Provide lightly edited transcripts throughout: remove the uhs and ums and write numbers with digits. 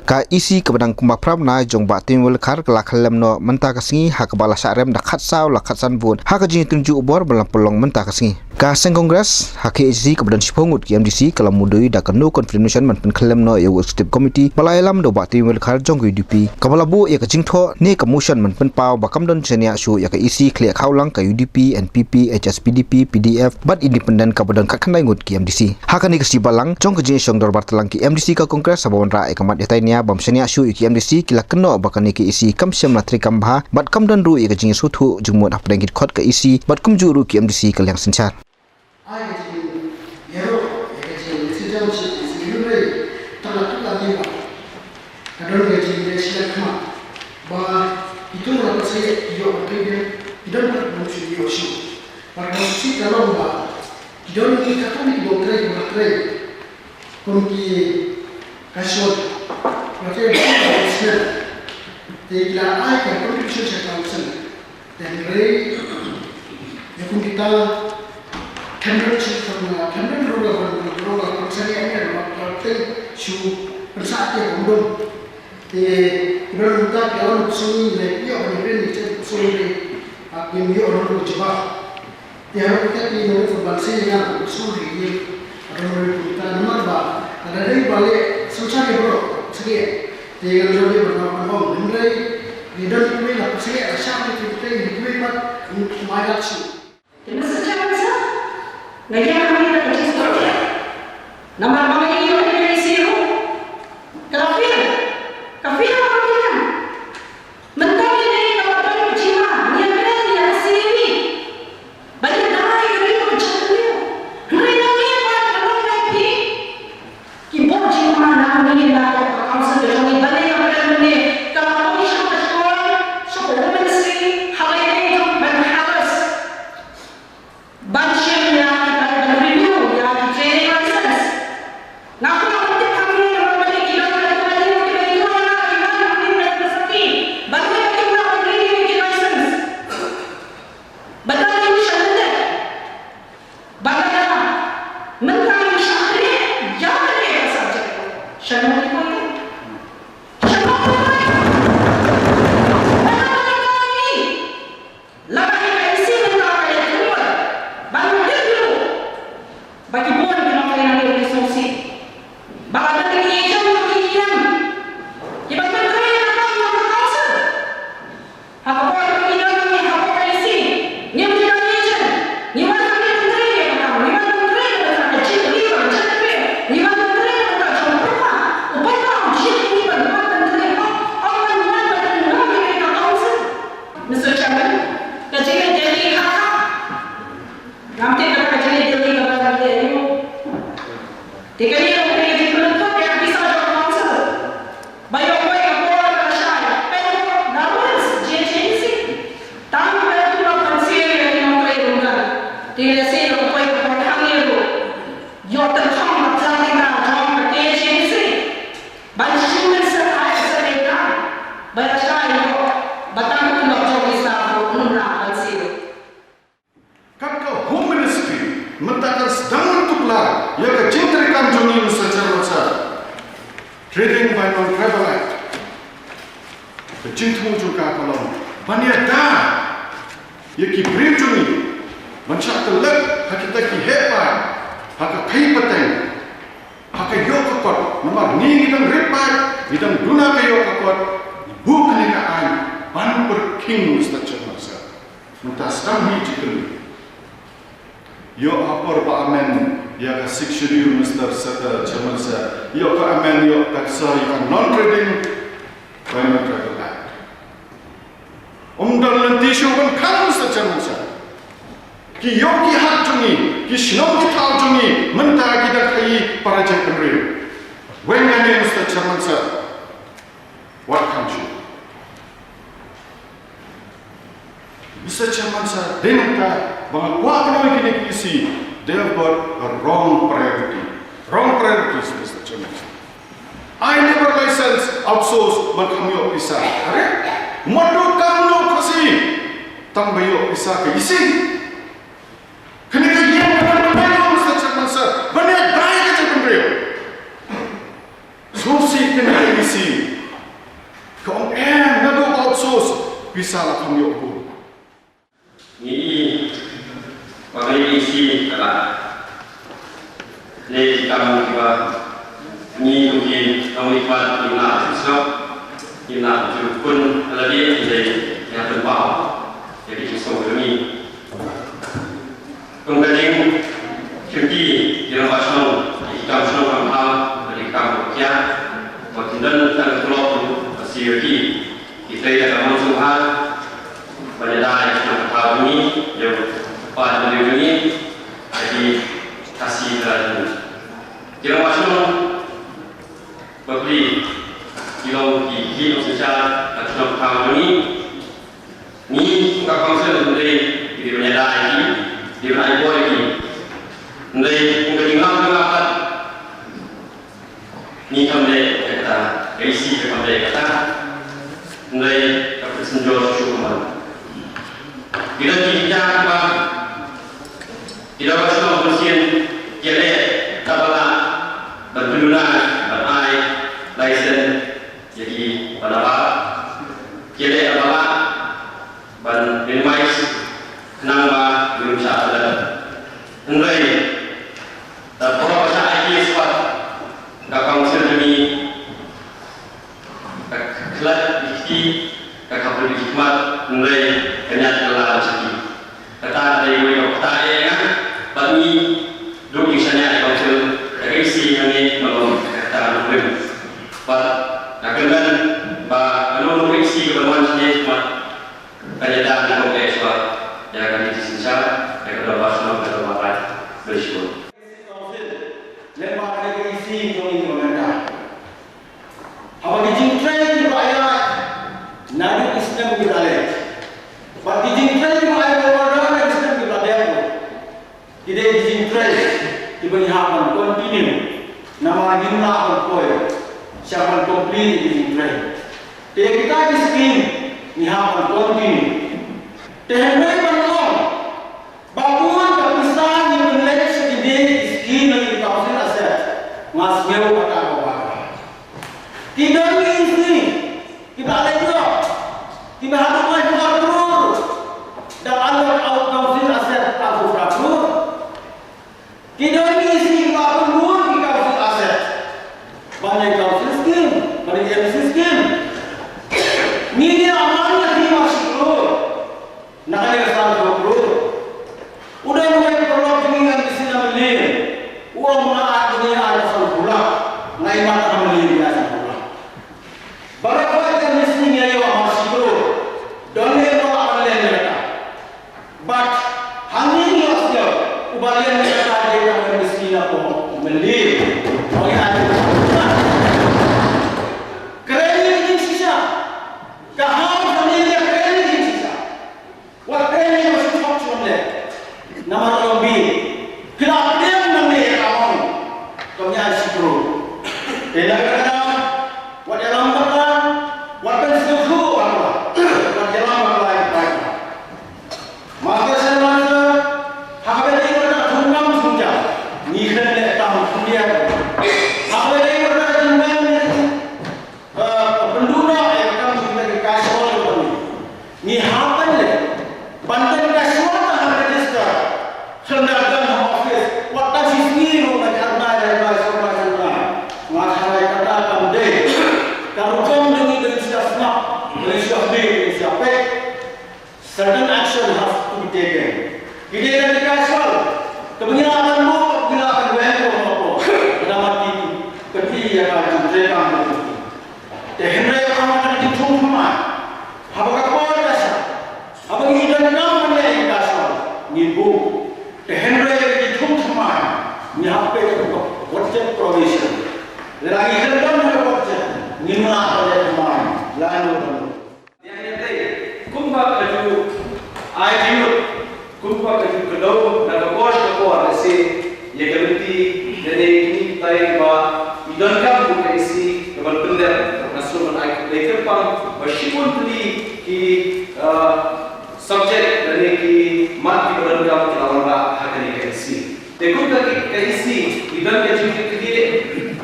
Ka isi kebenang kumbak pram na jong ba tim welkar kelak lem no menta kasingi ha kebala syarem dak khat saw la khat san bun ha ka jing tunju bor belang pelong menta kasingi ka seng kongres ha ke isi kebenang sipongut ki MDC kala mudui dak no confirmation man pen klem no ya executive committee balai lam do ba tim welkar jong ki UDP kabala bu ya ka jing tho ne ka motion man pen paw ba kam don chenia shu ya ka isi clear khaulang ka UDP NPP HSPDP PDF but independent ka bedang khat khandai ngut ki MDC ha ka ni ka si balang jong ka jing song dor bar talang ki MDC ka kongres sabon ra e kamat detai bam senia shu ki MDC kila keno bakani ki isi kam syam latri kambha bat kam dan ru i ka jing su thu jumut apdang kit khot ka isi bat kum ju ru ki MDC kal yang senchar ai ji yero e ji sidam shi yu re tala tu la ni ba kadon ge ji ne shi kama ba itu ra se yo ke ge idan ba mu shi yo shi ba ka shi ka ro ba idon ni ka ta ni do tre ba tre kon ki kashot Macam itu, jika ayat kontribusi sekarang dan rei, yang kita kendor cipta, kendor roga, misalnya ini adalah shu persatuan umum. Kemudian kita kalau sini lagi orang ini cipta suri, ini orang berjubah. Yang kita ini berbangsa dengan suri ini, orang kita nomor bah, ada dari balik susah bro. Sekali, dia kalau dia bernama Hong, mulai dia dah mulai lah. Sekali, asal dia kita mulai mat mayat sih. Jadi macam mana? Lagi apa kita kerja sekarang? Nama ini orang dari siapa? Kafir apa kita? Mentang ini kalau ada jiwa, dia berada di hasil ini. Banyak dah yang dia macam dia. Mereka ni orang lagi. Kibor jiwa nama ni lah. Trading by non-tribal act. Berjintung juga kalau banyak dah, ia kibrim juni, mencak telak hakita kihepan, haka kai peteng, haka yok kot, nomor ni kita repat, kita guna ke yok kot, bukan nekaan, ban berking mustahil masa, mutasam hijikun. Yok apor ba amen. Ya ka sikshuri Mr. Sata Chamansa, yo ka amen yo taksa yo non-trading by non-tribal act. Umdal tishu kan kan Mr. Chamansa. Ki yo ki hak jungi, ki shnong ki thal jungi, menta kita kai para jangkri. When yani Mr. Chamansa, what country? Mr. Chamansa, denata bang wa kana kini kisi. They have got a wrong priority. Wrong priorities, Mr. Chairman. I never license outsource magkamyo isa. Are? Madu kamno kasi. Tangbayo isa ka isi. Kanina yan ka naman Mr. Chairman sir. Banyak baik ka Chairman Rio. So si kanina isi. bisa la kami oku ni bagi isi kala le kamu kiba ni mungkin kamu ikut ina sebab ina pun lagi jadi yang terbau jadi sesuatu ini kemudian kerja yang pasang ikam pasang kamhal dari kamu kia kemudian kita keluar siapa kita yang masuk hal pada yang tahun ini yang pada minggu ini jadi kasih dan kita pasang beli kilo secara dalam tahun ini ni bukan konsep dari di menyadari di mana boleh ni dari mungkin ingat ni kami kata isi kami kata dari kesenjol syukur bila kita apa tidak pasal bersih kira tabala berpeluang berai license jadi pada apa kira apa ban minimize nambah belum ada Andai dan orang bahasa IT sebab kakak usia demi kelas isi kakak beri hikmat andai kenyataan telah rezeki kata dari mereka kata yang bagi dulu misalnya kaunsel kakak isi ini belum kata belum but akan bah belum isi keperluan sendiri cuma kenyataan yang kompleks sebab yang akan disisah yang kedua bahasa bersyukur. Lembaga negeri isi kami mengenai. Awak dijingkrai di rakyat, nadi Islam beralih. Bagi dijingkrai di rakyat orang Islam beralih. Tidak dijingkrai diberikan kontinu. Nama dimna berkoi, siapa komplit dijingkrai. Kita miskin, nihapan kontinu. Tehmai bangun, bangun kepisah yang berlek sedih miskin yang dikawal aset, ngasih kata bawa. Tidak mesti, kita ada juga, kita harus mengajar terus. Dan anda kawal aset aku berapur. Tidak mesti kita perlu dikawal aset. Banyak kawal miskin, banyak yang miskin. Ini dia amalnya di masyarakat. Nakalimutan ko bro. Udah mulai perlu dengan di sini beli. Uang mana dunia ada sempurna. Ngai mata beli dia sempurna. Berapa yang mestinya yo masih bro. Dole mo amale mereka. But hangin yo asyo. Ubalian mereka dia yang miskin aku beli. Oh ya. Keren ini sisa. Kaham familia keren ini sisa. Waktu ini masih faktor leh, nama Robi, kita dia namanya kamu, kami ada sikro. Tidak kena, waktu dalam makan, waktu sesuatu apa, waktu dalam makan apa. Maka saya mana, apa yang kita tunggang saja, ni kena tahu dunia. Apa yang kita tunggang penduduk yang kami kita dikasih ni apa leh. Banten kasual tak register. Sendakan office. Waktu sini orang kerana ada semua. Masalah kata kande. Kalau kamu dengan siasat, dengan siapa, certain action has to be taken. Ini adalah kasual. Kemudian mau bila akan berlaku apa? Kita mati. Ketika akan terjadi. Tehnya akan dihitung semua. Apakah kau rasa? Apa ini dan nama yang kasar? Nibu, tehenre di thumma, ni apa itu? Wajib provision. Lagi dalam wajib, ni mana wajib mana? Lalu. Yang ini, kumpa kaju, ayat kumpa kaju kedau, nak kau kau rasa, ya kerti dari ini tay ba, idan kam bukan isi, kalau benda nasional ayat lekar pang, bersyukur beli ki subject dari ki mat di dalam kamu kita orang hakani kaisi. Tekun lagi kaisi idan kaji kita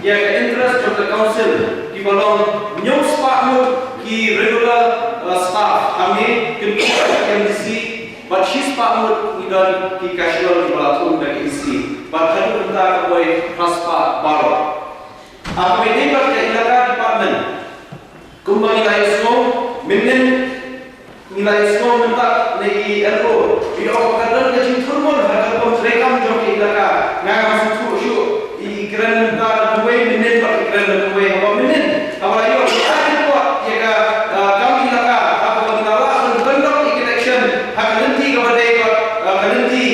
ya interest of the council ki balong nyos pakmu ki regular staff kami Pak Idan di casual di Balatung dari isi. Bahkan kita boleh transfer baru. Apa ini berkait ilaka department? Kembali lagi semua, menen nilai semua mentak lagi elko. Bila orang kadang kecil turun, ada pun rekam jom ilaka. Nggak masuk tu, ikran mentak dua menen berikran dua apa menen. Apa lagi orang ada buat jika kami ilaka apa mengawa bentuk election hak nanti kepada nanti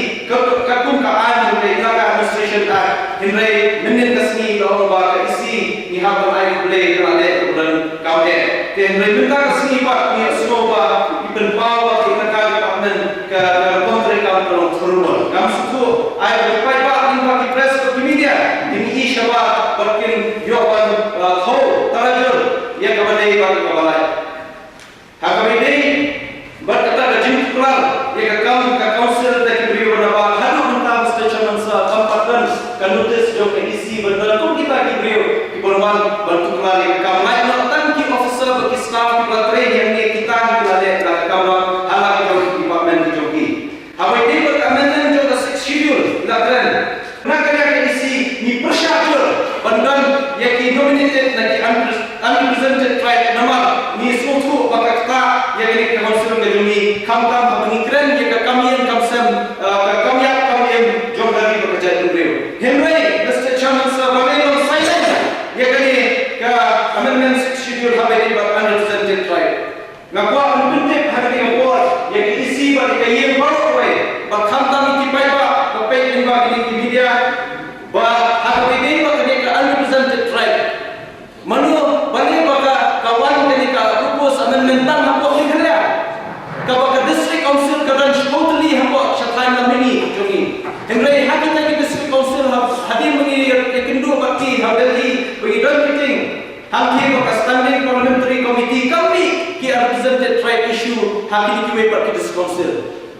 kakung kaan juga ilaka administration act. Hindai menen kesini orang bawa isi ni hak berai boleh kerana dan kau dan mereka kesini pak ni semua berbawa kita department ke kontrak kami turun. Kami suku ayat berpai pak ni pak di press ke media ini isyawa berkin yohan kau terajur ya kepada kepada hakam ini berkata kajim kelar ya kami ke council dari beliau berapa halu mentang statement sa tempatan kanutis jo ke isi berdalam kita di beliau di berwan bantu kelar ya kami lain tangki officer bagi staff di train yang ni kita ada kawan ala di department di joki apa ini berkaitan jo ke schedule lakukan nakanya ke isi ni persyarat bandan yang nominated lagi unrepresented tribe nama ni suatu bakal kita yang ini council ngajuni kam mengikran yang kami yang kamsam kami yang jom dari bekerja itu beliau Henry Mr. Chairman sir bagaimana silent yang ini ke amendment schedule habis ini unrepresented tribe ngakwa unbentuk hari ini award yang isi bagi kaya baru away bakam kami tipai pak kepek ini bagi media bah hari ini bagi ke unrepresented tribe manu bagi baka kawan ketika rupus amendment hampo hingga kabaka district council kadan totally hampo syatan lamini jongi hingga haki tadi district council hadir mengi kendu bakti habeli bagi don meeting haki baka standing parliamentary committee kami ki represented tribe issue haki dikiwe bakti district council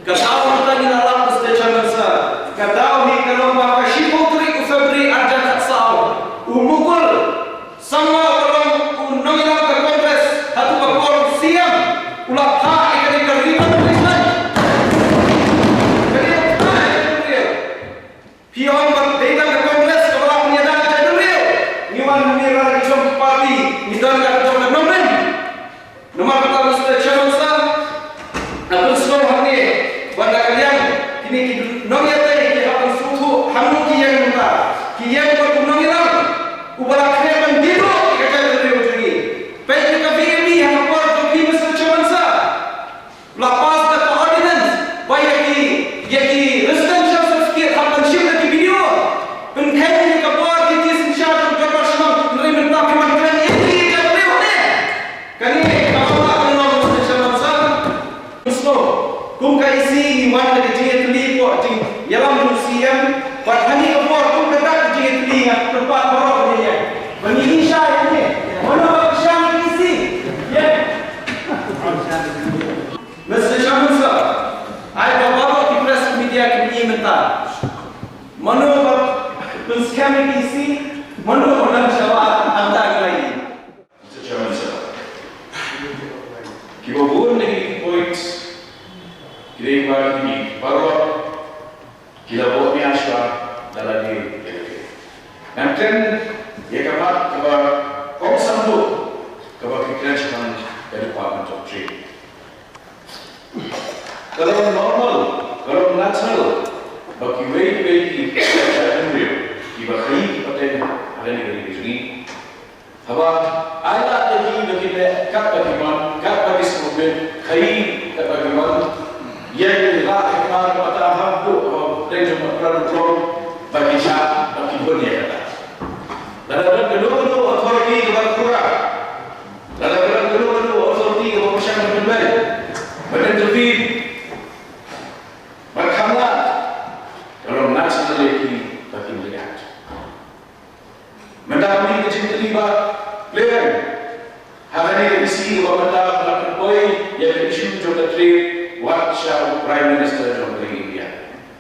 kadau tadi dalam Mr. Chairman sir kadau hi kalau baka shipo tri Februari arja katsau umukul sama orang nominal ke Kongres satu orang siam ulah hak ikan ribuan tulisan jadi apa pion berdatang ke Kongres kalau menyadari jadi real niwan menira di jom parti misalnya ke jom nomen nomor kata Mr. Chairman sir apa semua hari pada kalian kini nominal ini akan suatu hamu kian muda kian bernominal ubah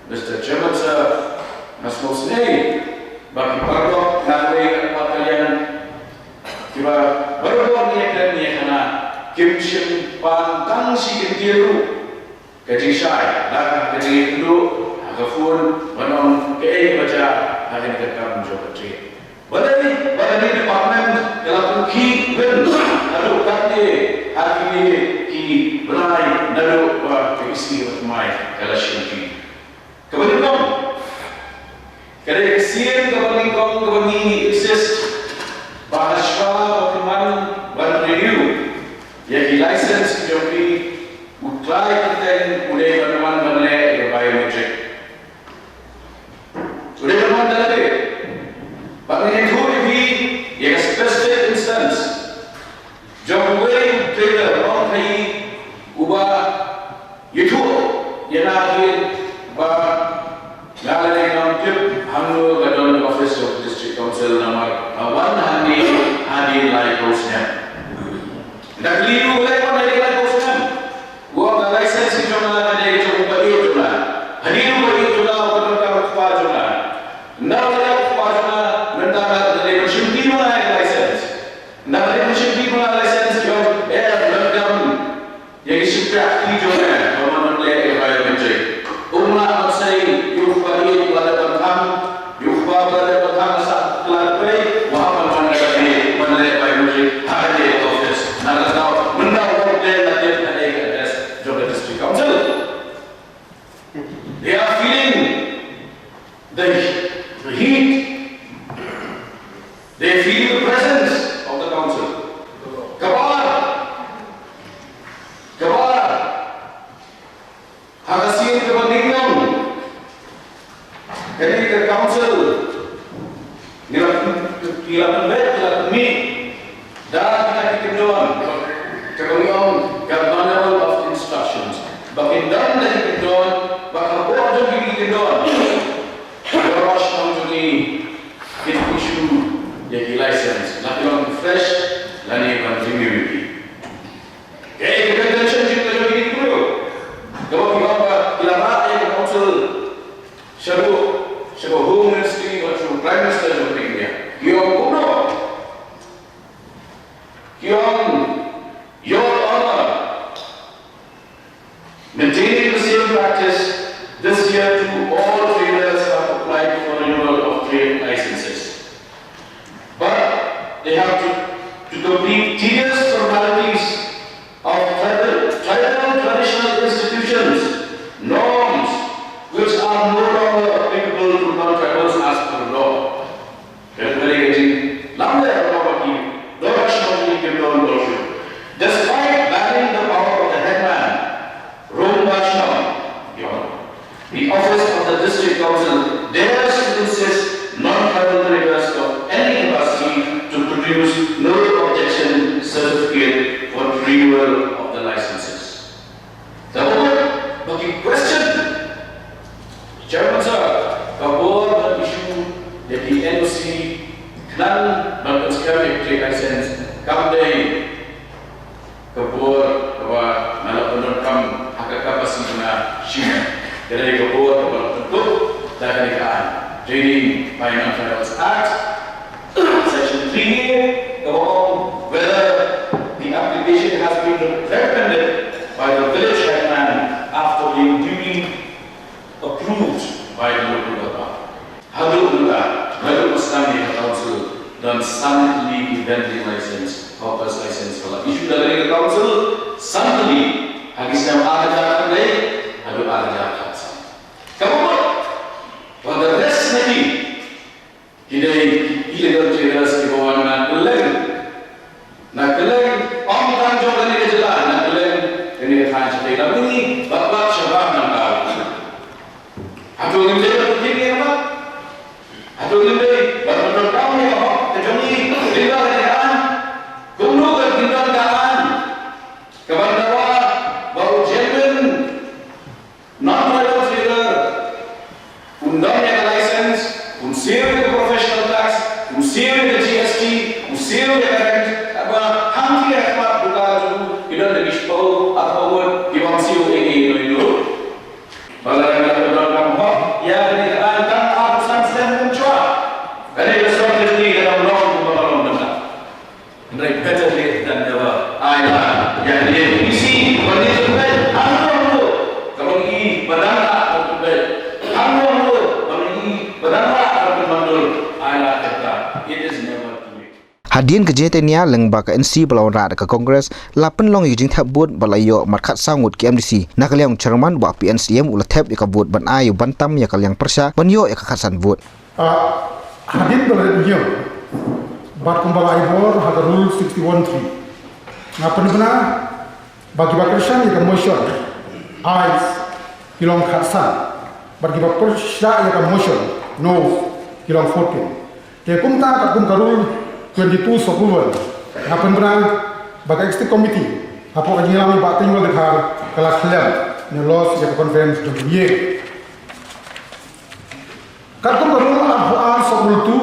Mr. Chairman sir, mas mosnei bagi parlo nawe kalian kiba baru ni kana kim shim pantang si gentiru Kecil syai, dah kecil dulu, agak full, menon ke baca, hari ini kita menjawab kecil. Balai department dalam ki ben, lalu kata hari ini ki belai, lalu ke isi mai kalau syuting. Kemudian, kalau kesian kemudian exist, bahasa bagaimana review, ya license joki. Utlai kita mulai bagaimana biometric. Sudah bagaimana lagi? Bagaimana itu ini? Ia specific instance. Jom boleh trader orang kaya ubah itu yang ada bah lalu yang tip hangul gadon office of district council nama awan hadi lai kosnya. Dah keliru lai pun hadi lai kosnya. Gua license cuma ada yang cukup baik cuma. Hadir baik cuma untuk kerja cuma. Nak kerja cuma mentara dari mesin mana license. Nak dari mesin mana license jauh. Legam yang sudah cuma. Kalau meneliti biometrik. Umlah masai yuh baik pada petang, yuh pada petang saat kelar baik. Wahai mana lagi meneliti biometrik ada di office. Nak tahu mendapat dia nanti ada the district council. They are feeling the heat. They feel the presence of the council. Kabar. Hakasin kepentingan. Jadi the council dilakukan meet dan kita kemudian governor of instructions. Bakin dan dari kemudian bakal buat jadi kemudian. Rush company it issue jadi license. Lakukan fresh lani continuity. Okay, kita relationship kita jadi dulu. Kalau kita dilarang yang council Shabu Home Ministry atau Prime Minister of India. Kiong kuno. Kiong your honor. Maintaining the same practice this year to all traders have applied for renewal of trade licenses. But they have to complete tedious formalities of traditional institutions, norms which are no longer applicable to non-tribals as per law. Despite banning the power of the headman, Rom Vaishnav, the office of the district council dares to insist non-tribal traders of any capacity to produce no objection certificate for renewal of the licenses. The board, bagi question, Chairman Sir, the board will issue the NOC dan berkonsekuensi trade license kami ke board bahwa malah kam hak kapasitas na sih dari ke board bentuk dan keadaan Trading Financial Act Section 3 about whether the application has been recommended by the village headman after being duly approved by the local government. Lalu Muslim Council dan suddenly vending license, hoppers license kalau isu dari council suddenly hagisnya ada lagi ada kamu for the rest nanti kita illegal traders di bawah nak keleng om tanjung dan ini jelas nak keleng ini kan cerita ini bapak syabab nak tahu aku ingin begini apa aku ingin bapak tahu ni apa terjadi bila keadaan kuno keadaan kebandawa baru genuine non-tribal trader undang yang license unsir the professional tax unsir the GST unsir the rent apa hanti ekmat buka dulu tidak ada dispau ataupun diwansiu ini balai dalam kampung ya ini akan arusan sedang mencuat dari besar ini dalam long benar mereka better late than never ayah yang dia isi bagi sampai apa tu Hadin ke jetenia leng ba ka NC belawan ra ka Kongres la penlong yijing thap bot balayo mat khat sangut ke MDC nakaliang chairman ba PNCM ula thap ya ka bot ban ayu bantam ya kaliang persya ban yo ya ka khatsan bot. Hadin belawan yo bat kumbala ibor hada rule 61.3 ngapan benar bagi bakersan ya ka motion eyes kilong khatsan bagi bakersya ya ka motion no kilong 14 ke kumta ka kum karul 22 Oktober ngapan benar bagi executive committee apo kanyang ba tinggal dekhar kala khlam ne loss ya conference do ye kartum karul ar sobul tu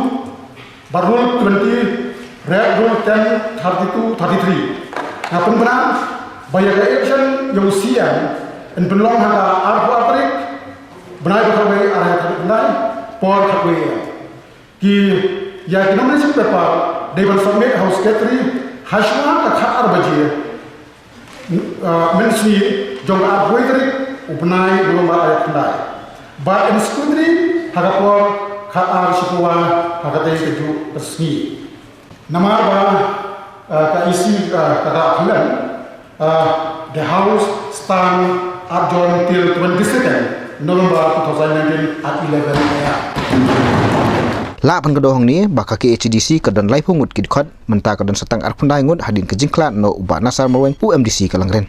barul 20 red rule 10 32 33 ngapan benar bayar action yang siang en penlong hada arbu atrik benai berkawe area benai por kakwe ki ya nomination paper Dewan submit House Secretary Hashma Kakhar Bajir Ministry Jong Arbuitri Upnai Lumba Ayat Kendai But in Secretary Hagapor Khar Shikuwa Hagate Keju Resmi Nama ba ka isi kata Akhilan the House stand adjourned till 22nd November 2019 at 11 AM. La pan kedohong ni baka ke HDC kedon lai pungut kid khot menta kedon setang ar pundai ngut hadin ke jingklat no uba nasar marwen UMDC kalangren.